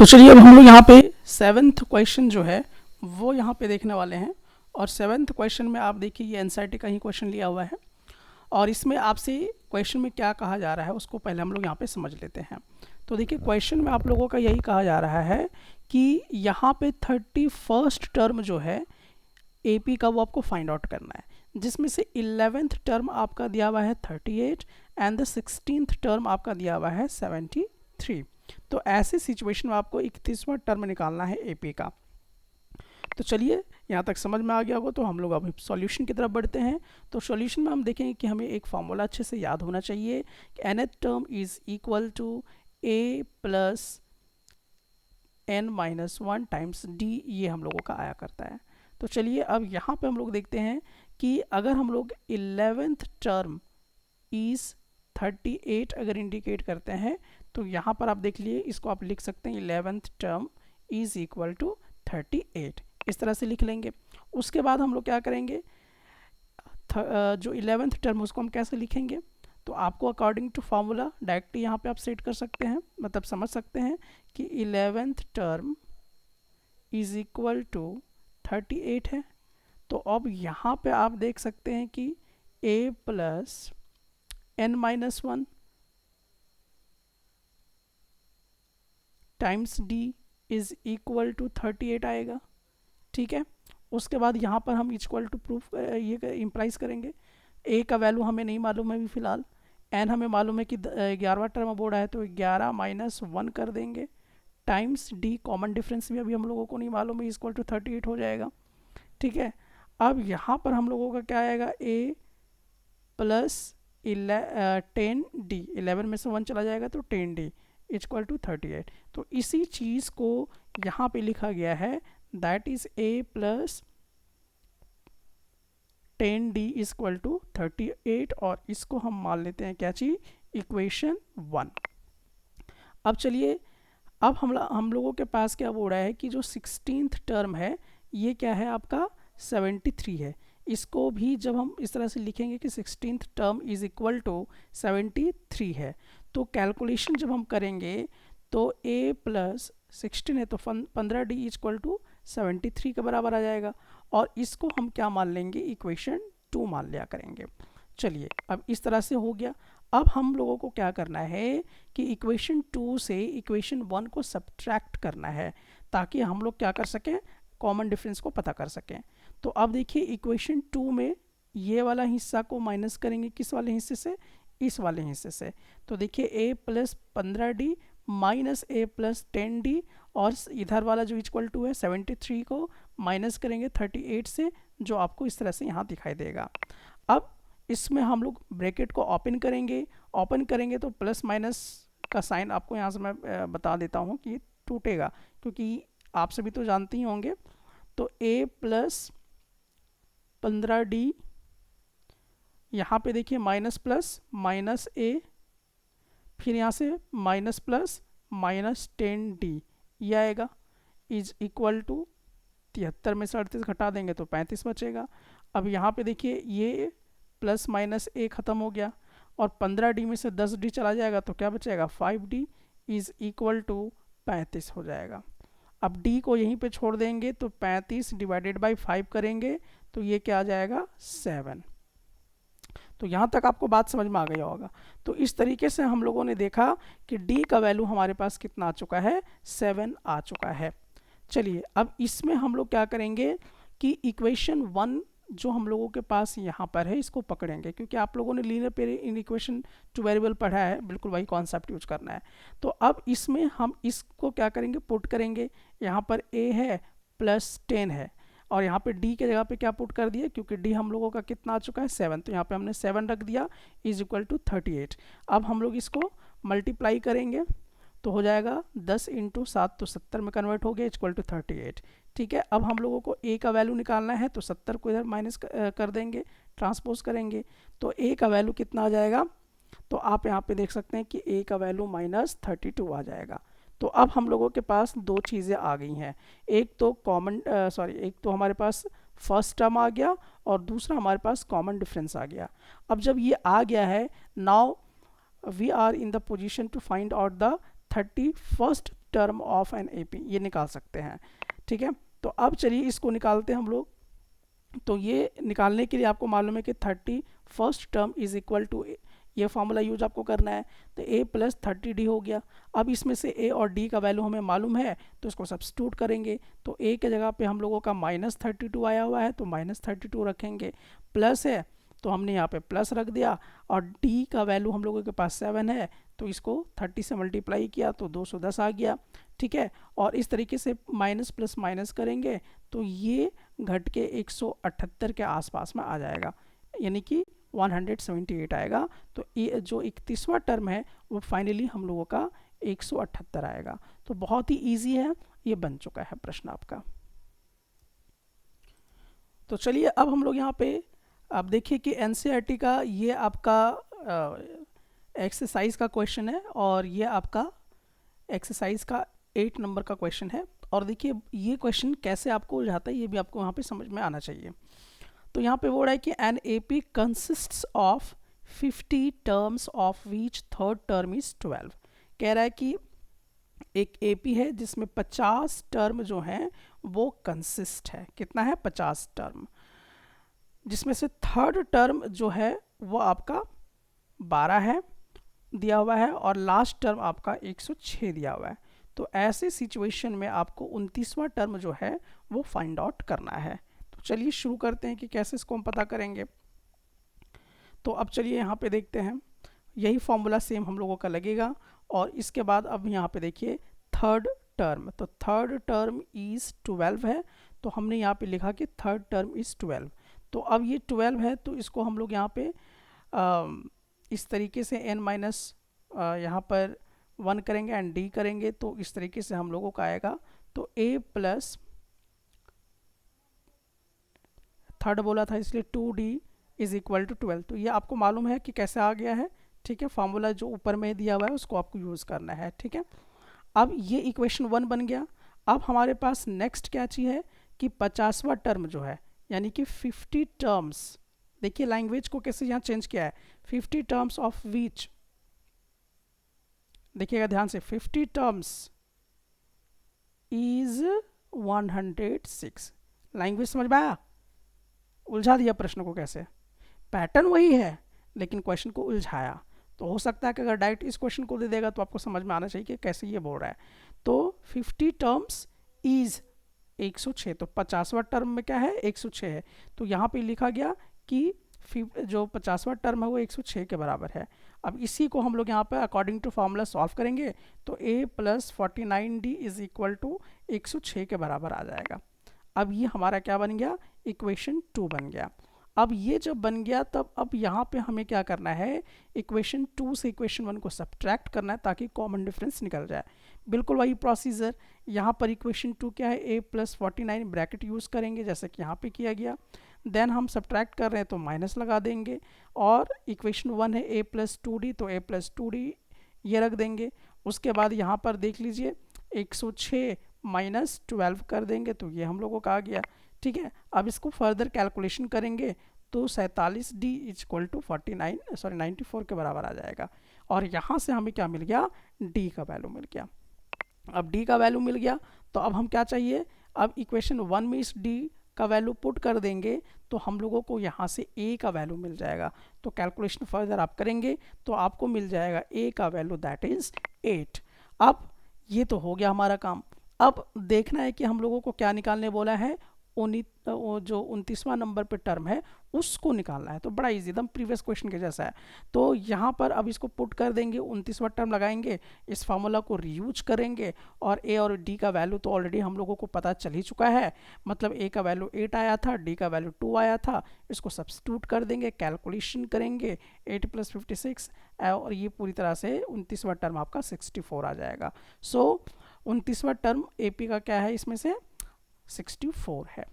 तो चलिए अब हम लोग यहाँ पे 7th क्वेश्चन जो है वो यहाँ पे देखने वाले हैं। और 7th क्वेश्चन में आप देखिए ये एनसीईआरटी का ही क्वेश्चन लिया हुआ है और इसमें आपसे क्वेश्चन में क्या कहा जा रहा है उसको पहले हम लोग यहाँ पे समझ लेते हैं। तो देखिए क्वेश्चन में आप लोगों का यही कहा जा रहा है कि यहाँ पे 31st टर्म जो है एपी का वो आपको फाइंड आउट करना है, जिसमें से 11th टर्म आपका दिया हुआ है 38 एंड द 16th टर्म आपका दिया हुआ है 73। तो ऐसे सिचुएशन में आपको 31वां टर्म निकालना है एपी का। तो चलिए यहाँ तक समझ में आ गया होगा, तो हम लोग अभी सॉल्यूशन की तरफ बढ़ते हैं। तो सॉल्यूशन में हम देखेंगे कि हमें एक फार्मूला अच्छे से याद होना चाहिए कि nth term is equal to a plus n-1 times d, ये हम लोगों का आया करता है। तो चलिए अब यहाँ पे हम लोग देखते हैं कि अगर हम लोग 11th टर्म इज 38 अगर इंडिकेट करते हैं तो यहाँ पर आप देख लिए इसको आप लिख सकते हैं 11th term is equal to 38, इस तरह से लिख लेंगे। उसके बाद हम लोग क्या करेंगे, जो 11th टर्म उसको हम कैसे लिखेंगे, तो आपको अकॉर्डिंग टू फार्मूला डायरेक्टली यहाँ पे आप सेट कर सकते हैं, मतलब समझ सकते हैं कि 11th term is equal to 38 है। तो अब यहाँ पे आप देख सकते हैं कि a plus n-1 times d is equal to 38 आएगा। ठीक है, उसके बाद यहाँ पर हम इक्वल टू प्रूफ ये इम्प्लाइज करेंगे। a का वैल्यू हमें नहीं मालूम है अभी फिलहाल, n हमें मालूम है कि 11वां टर्म बोर्ड है तो 11-1 कर देंगे टाइम्स d, कॉमन डिफरेंस भी अभी हम लोगों को नहीं मालूम है, इक्वल टू 38 हो जाएगा। ठीक है, अब यहाँ पर हम लोगों का क्या आएगा, a प्लस 10d, 11 में से 1 चला जाएगा तो 10d इक्वल टू 38। तो इसी चीज़ को यहाँ पे लिखा गया है, that is a plus 10d equal to 38, और इसको हम मान लेते हैं क्या चीज, इक्वेशन 1। अब चलिए अब हम लोगों के पास क्या बोल रहा है कि जो 16th टर्म है ये क्या है आपका 73 है। इसको भी जब हम इस तरह से लिखेंगे कि 16th term is equal to 73 है, तो कैलकुलेशन जब हम करेंगे तो a प्लस 16 है तो 15d इक्वल टू 73 के बराबर आ जाएगा, और इसको हम क्या मान लेंगे, इक्वेशन 2 मान लिया करेंगे। चलिए अब इस तरह से हो गया। अब हम लोगों को क्या करना है कि इक्वेशन 2 से इक्वेशन 1 को सब्ट्रैक्ट करना है, ताकि हम लोग क्या कर सकें, कॉमन डिफरेंस को पता कर सकें। तो अब देखिए इक्वेशन 2 में ये वाला हिस्सा को माइनस करेंगे किस वाले हिस्से से, इस वाले हिस्से से। तो देखिए a plus 15d minus a plus 10d, और इधर वाला जो इक्वल टू है 73 को माइनस करेंगे 38 से, जो आपको इस तरह से यहाँ दिखाई देगा। अब इसमें हम लोग ब्रैकेट को ओपन करेंगे तो प्लस माइनस का साइन आपको यहाँ से मैं बता देता हूँ कि टूटेगा, क्योंकि आप सभी तो जानते ही होंगे। तो a प्लस 15d, यहाँ पे देखिए माइनस प्लस माइनस a, फिर यहाँ से माइनस प्लस माइनस 10d ये आएगा, इज इक्वल टू 73 में से 38 घटा देंगे तो 35 बचेगा। अब यहाँ पे देखिए ये प्लस माइनस a ख़त्म हो गया, और 15d में से 10d चला जाएगा तो क्या बचेगा, 5d इज इक्वल टू 35 हो जाएगा। अब d को यहीं पे छोड़ देंगे तो 35 डिवाइडेड बाई 5 करेंगे तो ये क्या आ जाएगा, 7। तो यहाँ तक आपको बात समझ में आ गया होगा। तो इस तरीके से हम लोगों ने देखा कि d का वैल्यू हमारे पास कितना आ चुका है, 7 आ चुका है। चलिए अब इसमें हम लोग क्या करेंगे कि इक्वेशन 1 जो हम लोगों के पास यहाँ पर है इसको पकड़ेंगे, क्योंकि आप लोगों ने linear pair in equation two variable पढ़ा है, बिल्कुल वही कॉन्सेप्ट यूज करना है। तो अब इसमें हम इसको क्या करेंगे, पुट करेंगे। यहाँ पर a है प्लस 10 है, और यहाँ पे d के जगह पे क्या पुट कर दिया, क्योंकि d हम लोगों का कितना आ चुका है, 7, तो यहाँ पे हमने 7 रख दिया इज इक्वल टू 38। अब हम लोग इसको मल्टीप्लाई करेंगे तो हो जाएगा 10 इंटू 7 तो 70 में कन्वर्ट हो गया इक्वल टू 38। ठीक है, अब हम लोगों को a का वैल्यू निकालना है तो 70 को इधर माइनस कर देंगे, ट्रांसपोज करेंगे तो a का वैल्यू कितना आ जाएगा, तो आप यहाँ पे देख सकते हैं कि a का वैल्यू -32 आ जाएगा। तो अब हम लोगों के पास दो चीज़ें आ गई हैं, एक तो हमारे पास फर्स्ट टर्म आ गया और दूसरा हमारे पास कॉमन डिफरेंस आ गया। अब जब ये आ गया है, now we are in the position to find out the 31st term of an AP, ये निकाल सकते हैं। ठीक है, तो अब चलिए इसको निकालते हैं हम लोग। तो ये निकालने के लिए आपको मालूम है कि 31st term is equal to, ये फॉर्मूला यूज आपको करना है, तो a प्लस 30d हो गया। अब इसमें से a और d का वैल्यू हमें मालूम है, तो इसको सब्स्टिट्यूट करेंगे। तो a के जगह पे हम लोगों का -32 आया हुआ है, तो -32 रखेंगे। प्लस है तो हमने यहाँ पे प्लस रख दिया, और d का वैल्यू हम लोगों के पास 7 है, तो इसको 30 से मल्टीप्लाई किया तो 210 आ गया। ठीक है, और इस तरीके से माइनस प्लस माइनस करेंगे तो ये घट के 178 के आसपास में आ जाएगा, यानी कि 178 आएगा। तो ये जो 31वां टर्म है वो फाइनली हम लोगों का 178 आएगा। तो बहुत ही इजी है, ये बन चुका है प्रश्न आपका। तो चलिए अब हम लोग यहाँ पे आप देखिए कि NCERT का ये आपका एक्सरसाइज का क्वेश्चन है, और ये आपका एक्सरसाइज का 8 नंबर का क्वेश्चन है। और देखिए ये क्वेश्चन कैसे आपको उलझाता है, ये भी आपको वहाँ पे समझ में आना चाहिए। तो यहाँ पे बोल रहा है कि an AP consists of 50 terms of which third term is 12। कह रहा है कि एक AP है जिसमें 50 टर्म जो हैं वो कंसिस्ट है। कितना है? 50 टर्म, जिसमें से थर्ड टर्म जो है वो आपका 12 है दिया हुआ है, और लास्ट टर्म आपका 106 दिया हुआ है। तो ऐसे सिचुएशन में आपको 29वां टर्म जो है वो फाइंड आउट करना है। तो चलिए शुरू करते हैं कि कैसे इसको हम पता करेंगे। तो अब चलिए यहाँ पे देखते हैं, यही फॉर्मूला सेम हम लोगों का लगेगा। और इसके बाद अब यहाँ पे देखिए थर्ड टर्म, तो थर्ड टर्म इज़ 12 है, तो हमने यहाँ पे लिखा कि थर्ड टर्म इज़ 12। तो अब ये 12 है, तो इसको हम लोग यहाँ पे इस तरीके से n माइनस यहाँ पर 1 करेंगे एंड d करेंगे, तो इस तरीके से हम लोगों का आएगा। तो a प्लस थर्ड बोला था इसलिए 2d इज इक्वल टू 12। तो ये आपको मालूम है कि कैसे आ गया है। ठीक है, फार्मूला जो ऊपर में दिया हुआ है उसको आपको यूज़ करना है। ठीक है, अब ये इक्वेशन 1 बन गया। अब हमारे पास नेक्स्ट क्या चीज़ है कि 50वां टर्म जो है, यानी कि 50 टर्म्स, देखिए लैंग्वेज को कैसे यहाँ चेंज किया है, 50 टर्म्स ऑफ विच, देखिएगा ध्यान से, 50 टर्म्स इज 106। लैंग्वेज समझ में आया? उलझा दिया प्रश्न को कैसे, पैटर्न वही है लेकिन क्वेश्चन को उलझाया। तो हो सकता है कि अगर डायरेक्ट इस क्वेश्चन को दे देगा तो आपको समझ में आना चाहिए कि कैसे ये बोल रहा है। तो 50 टर्म्स इज 106, तो 50वां टर्म में क्या है? 106 है। तो यहाँ पे लिखा गया कि जो 50वां टर्म है वो 106 के बराबर है। अब इसी को हम लोग यहाँ पे अकॉर्डिंग टू फार्मूला सॉल्व करेंगे, तो a plus 49d is equal to 106 के बराबर आ जाएगा। अब ये हमारा क्या बन गया? इक्वेशन 2 बन गया। अब ये जब बन गया तब अब यहाँ पे हमें क्या करना है, इक्वेशन 2 से इक्वेशन 1 को सब्ट्रैक्ट करना है ताकि कॉमन डिफरेंस निकल जाए। बिल्कुल वही प्रोसीजर, यहाँ पर इक्वेशन 2 क्या है, a प्लस 49 ब्रैकेट यूज़ करेंगे जैसे कि यहाँ पे किया गया। देन हम सब्ट्रैक्ट कर रहे हैं तो माइनस लगा देंगे, और इक्वेशन 1 है a प्लस 2d, तो a प्लस 2d ये रख देंगे। उसके बाद यहाँ पर देख लीजिए 106 माइनस 12 कर देंगे, तो ये हम लोगों का आ गया। ठीक है, अब इसको फर्दर कैलकुलेशन करेंगे तो 47d इक्वल टू 94 के बराबर आ जाएगा। और यहाँ से हमें क्या मिल गया? d का वैल्यू मिल गया। अब d का वैल्यू मिल गया तो अब हम क्या चाहिए, अब इक्वेशन 1 में इस d का वैल्यू पुट कर देंगे तो हम लोगों को यहाँ से a का वैल्यू मिल जाएगा। तो कैलकुलेशन फर्दर आप करेंगे तो आपको मिल जाएगा a का वैल्यू दैट इज़ 8। अब ये तो हो गया हमारा काम। अब देखना है कि हम लोगों को क्या निकालने बोला है, जो 29वां नंबर पे टर्म है उसको निकालना है। तो बड़ा इजी, एकदम प्रीवियस क्वेश्चन के जैसा है। तो यहाँ पर अब इसको पुट कर देंगे, 29वां टर्म लगाएंगे, इस फार्मूला को रीयूज करेंगे, और a और d का वैल्यू तो ऑलरेडी हम लोगों को पता चल ही चुका है। मतलब a का वैल्यू 8 आया था, d का वैल्यू 2 आया था। इसको सब्स्टिट्यूट कर देंगे, कैलकुलेशन करेंगे, 8 प्लस 56, और ये पूरी तरह से 29वां टर्म आपका 64 आ जाएगा। सो 29वां टर्म AP का क्या है, इसमें से 64 है।